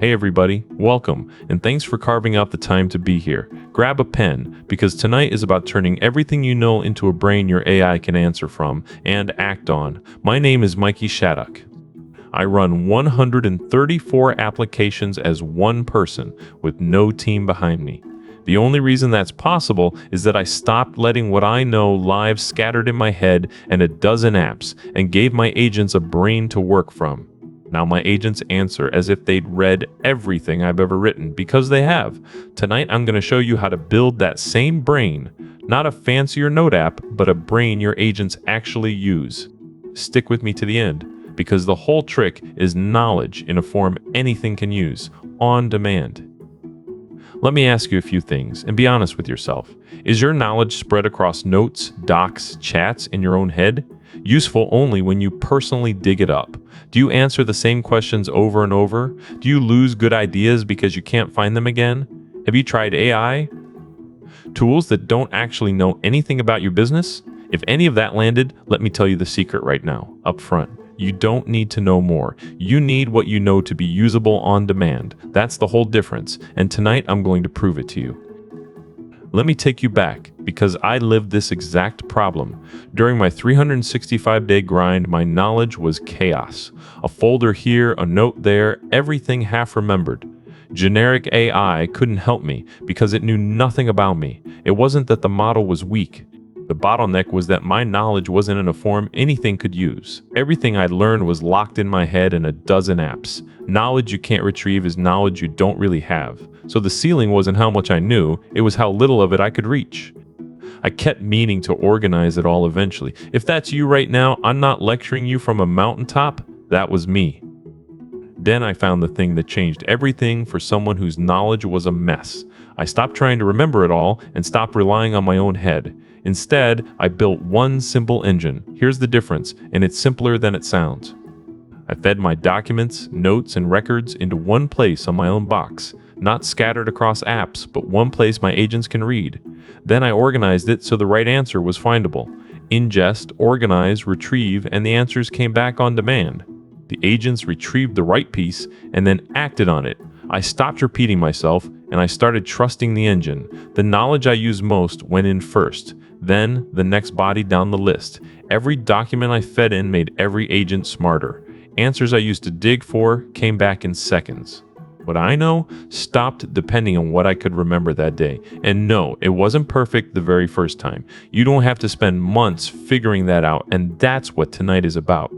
Hey everybody, welcome, and thanks for carving out the time to be here. Grab a pen, because tonight is about turning everything you know into a brain your AI can answer from and act on. My name is Mikee Shattuck. I run 134 applications as one person with no team behind me. The only reason that's possible is that I stopped letting what I know live scattered in my head and a dozen apps and gave my agents a brain to work from. Now my agents answer as if they'd read everything I've ever written, because they have. Tonight I'm going to show you how to build that same brain, not a fancier note app, but a brain your agents actually use. Stick with me to the end, because the whole trick is knowledge in a form anything can use, on demand. Let me ask you a few things, and be honest with yourself. Is your knowledge spread across notes, docs, chats in your own head? Useful only when you personally dig it up. Do you answer the same questions over and over? Do you lose good ideas because you can't find them again? Have you tried AI? Tools that don't actually know anything about your business? If any of that landed, let me tell you the secret right now, up front. You don't need to know more. You need what you know to be usable on demand. That's the whole difference, and tonight I'm going to prove it to you. Let me take you back, because I lived this exact problem. During my 365-day grind, my knowledge was chaos. A folder here, a note there, everything half remembered. Generic AI couldn't help me because it knew nothing about me. It wasn't that the model was weak. The bottleneck was that my knowledge wasn't in a form anything could use. Everything I'd learned was locked in my head in a dozen apps. Knowledge you can't retrieve is knowledge you don't really have. So the ceiling wasn't how much I knew, it was how little of it I could reach. I kept meaning to organize it all eventually. If that's you right now, I'm not lecturing you from a mountaintop. That was me. Then I found the thing that changed everything for someone whose knowledge was a mess. I stopped trying to remember it all and stopped relying on my own head. Instead, I built one simple engine. Here's the difference, and it's simpler than it sounds. I fed my documents, notes, and records into one place on my own box, not scattered across apps, but one place my agents can read. Then I organized it so the right answer was findable. Ingest, organize, retrieve, and the answers came back on demand. The agents retrieved the right piece and then acted on it. I stopped repeating myself, and I started trusting the engine. The knowledge I used most went in first, then the next body down the list. Every document I fed in made every agent smarter. Answers I used to dig for came back in seconds. What I know stopped depending on what I could remember that day. And no, it wasn't perfect the very first time. You don't have to spend months figuring that out, and that's what tonight is about.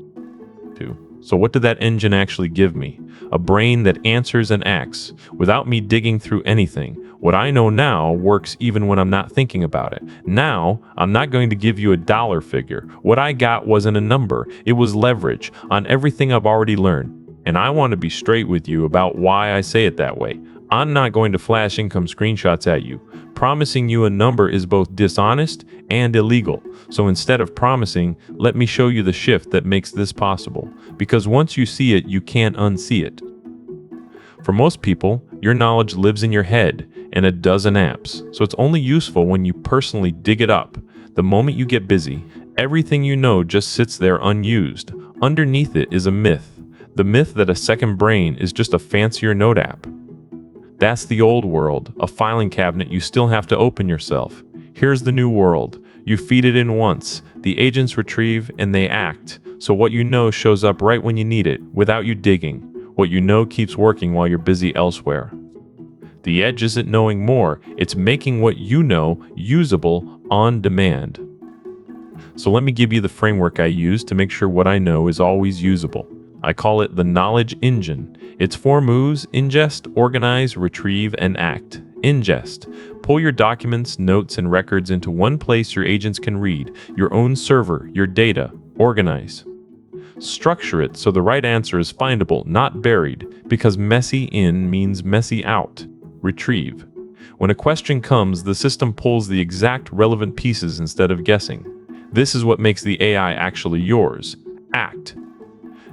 So what did that engine actually give me? A brain that answers and acts without me digging through anything. What I know now works even when I'm not thinking about it. Now, I'm not going to give you a dollar figure. What I got wasn't a number. It was leverage on everything I've already learned. And I want to be straight with you about why I say it that way. I'm not going to flash income screenshots at you. Promising you a number is both dishonest and illegal. So instead of promising, let me show you the shift that makes this possible. Because once you see it, you can't unsee it. For most people, your knowledge lives in your head and a dozen apps. So it's only useful when you personally dig it up. The moment you get busy, everything you know just sits there unused. Underneath it is a myth. The myth that a second brain is just a fancier note app. That's the old world, a filing cabinet you still have to open yourself. Here's the new world. You feed it in once, the agents retrieve, and they act. So what you know shows up right when you need it, without you digging. What you know keeps working while you're busy elsewhere. The edge isn't knowing more, it's making what you know usable on demand. So let me give you the framework I use to make sure what I know is always usable. I call it the knowledge engine. It's 4 moves: ingest, organize, retrieve, and act. Ingest. Pull your documents, notes, and records into one place your agents can read, your own server, your data. Organize. Structure it so the right answer is findable, not buried, because messy in means messy out. Retrieve. When a question comes, the system pulls the exact relevant pieces instead of guessing. This is what makes the AI actually yours. Act.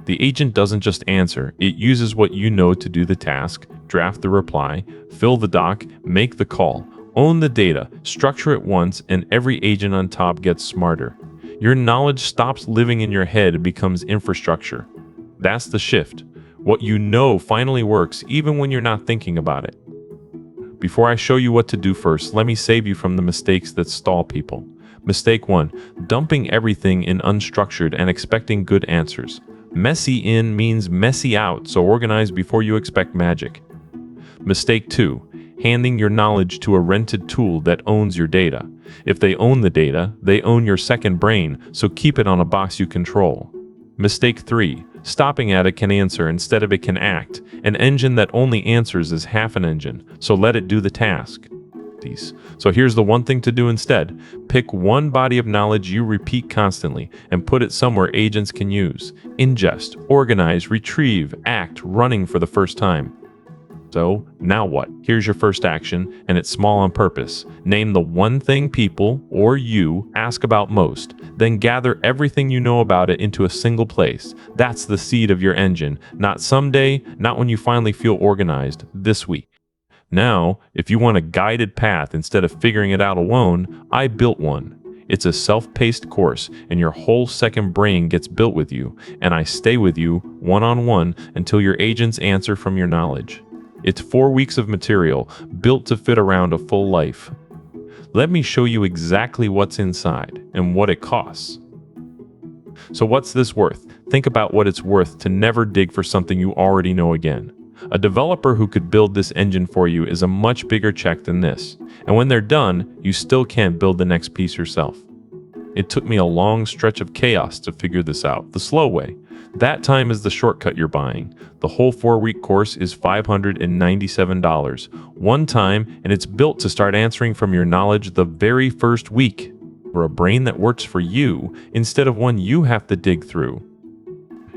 The agent doesn't just answer, it uses what you know to do the task, draft the reply, fill the doc, make the call, own the data, structure it once, and every agent on top gets smarter. Your knowledge stops living in your head and becomes infrastructure. That's the shift. What you know finally works even when you're not thinking about it. Before I show you what to do first, let me save you from the mistakes that stall people. Mistake 1. Dumping everything in unstructured and expecting good answers. Messy in means messy out, so organize before you expect magic. Mistake 2. Handing your knowledge to a rented tool that owns your data. If they own the data, they own your second brain, so keep it on a box you control. Mistake 3. Stopping at it can answer instead of it can act. An engine that only answers is half an engine, so let it do the task. So here's the one thing to do instead. Pick one body of knowledge you repeat constantly and put it somewhere agents can use. Ingest, organize, retrieve, act, running for the first time. So, now what? Here's your first action, and it's small on purpose. Name the one thing people, or you, ask about most. Then gather everything you know about it into a single place. That's the seed of your engine. Not someday, not when you finally feel organized, this week. Now, if you want a guided path instead of figuring it out alone, I built one. It's a self-paced course, and your whole second brain gets built with you, and I stay with you one-on-one until your agents answer from your knowledge. It's 4 weeks of material, built to fit around a full life. Let me show you exactly what's inside and what it costs. So what's this worth? Think about what it's worth to never dig for something you already know again. A developer who could build this engine for you is a much bigger check than this. And when they're done, you still can't build the next piece yourself. It took me a long stretch of chaos to figure this out, the slow way. That time is the shortcut you're buying. The whole 4-week course is $597. One time, and it's built to start answering from your knowledge the very first week. For a brain that works for you, instead of one you have to dig through.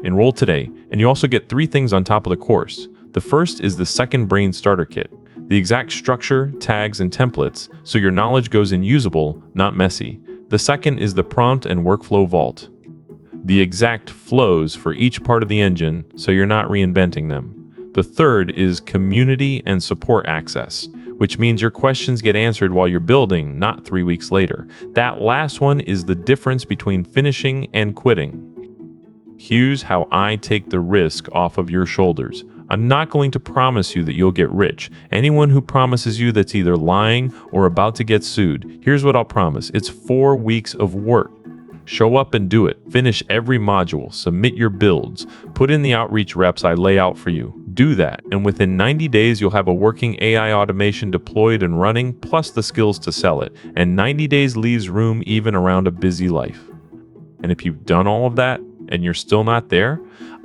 Enroll today, and you also get 3 things on top of the course. The first is the second brain starter kit. The exact structure, tags, and templates, so your knowledge goes in usable, not messy. The second is the prompt and workflow vault. The exact flows for each part of the engine, so you're not reinventing them. The third is community and support access, which means your questions get answered while you're building, not 3 weeks later. That last one is the difference between finishing and quitting. Here's how I take the risk off of your shoulders. I'm not going to promise you that you'll get rich. Anyone who promises you that's either lying or about to get sued. Here's what I'll promise. It's 4 weeks of work. Show up and do it. Finish every module. Submit your builds. Put in the outreach reps I lay out for you. Do that, and within 90 days, you'll have a working AI automation deployed and running, plus the skills to sell it. And 90 days leaves room even around a busy life. And if you've done all of that, and you're still not there,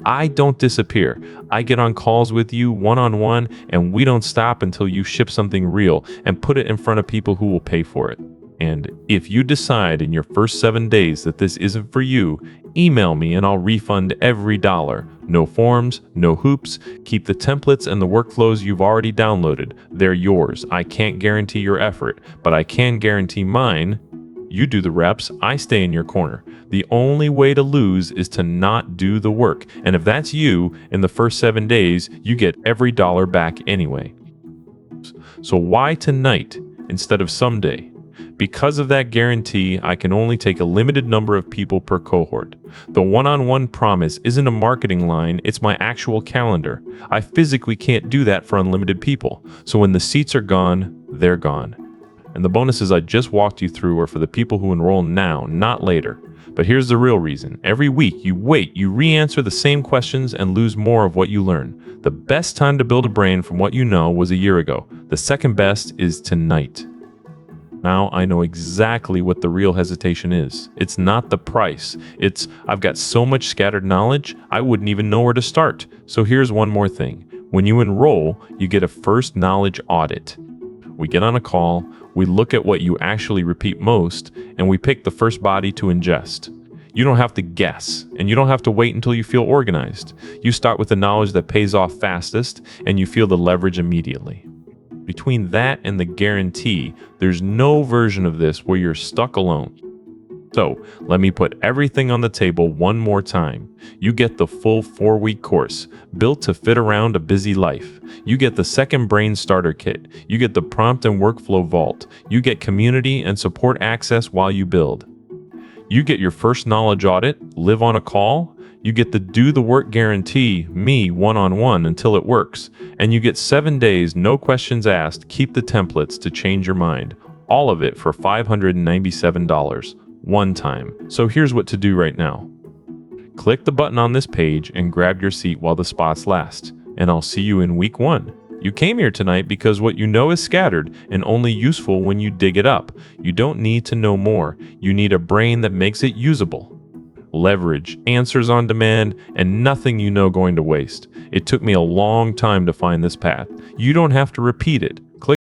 I don't disappear. I get on calls with you one-on-one, and we don't stop until you ship something real and put it in front of people who will pay for it. And if you decide in your first 7 days that this isn't for you, email me and I'll refund every dollar. No forms, no hoops. Keep the templates and the workflows you've already downloaded. They're yours. I can't guarantee your effort, but I can guarantee mine. You do the reps, I stay in your corner. The only way to lose is to not do the work. And if that's you, in the first 7 days, you get every dollar back anyway. So why tonight instead of someday? Because of that guarantee, I can only take a limited number of people per cohort. The one-on-one promise isn't a marketing line, it's my actual calendar. I physically can't do that for unlimited people. So when the seats are gone, they're gone. And the bonuses I just walked you through are for the people who enroll now, not later. But here's the real reason. Every week, you wait, you re-answer the same questions and lose more of what you learn. The best time to build a brain from what you know was a year ago. The second best is tonight. Now I know exactly what the real hesitation is. It's not the price. It's, I've got so much scattered knowledge, I wouldn't even know where to start. So here's one more thing. When you enroll, you get a first knowledge audit. We get on a call, we look at what you actually repeat most, and we pick the first body to ingest. You don't have to guess, and you don't have to wait until you feel organized. You start with the knowledge that pays off fastest, and you feel the leverage immediately. Between that and the guarantee, there's no version of this where you're stuck alone. So, let me put everything on the table one more time. You get the full 4-week course, built to fit around a busy life. You get the second brain starter kit. You get the prompt and workflow vault. You get community and support access while you build. You get your first knowledge audit, live on a call. You get the do the work guarantee, me one-on-one until it works, and you get 7 days, no questions asked, keep the templates to change your mind. All of it for $597, one time. So here's what to do right now. Click the button on this page and grab your seat while the spots last, and I'll see you in week 1. You came here tonight because what you know is scattered and only useful when you dig it up. You don't need to know more. You need a brain that makes it usable. Leverage, answers on demand, and nothing you know going to waste. It took me a long time to find this path. You don't have to repeat it. Click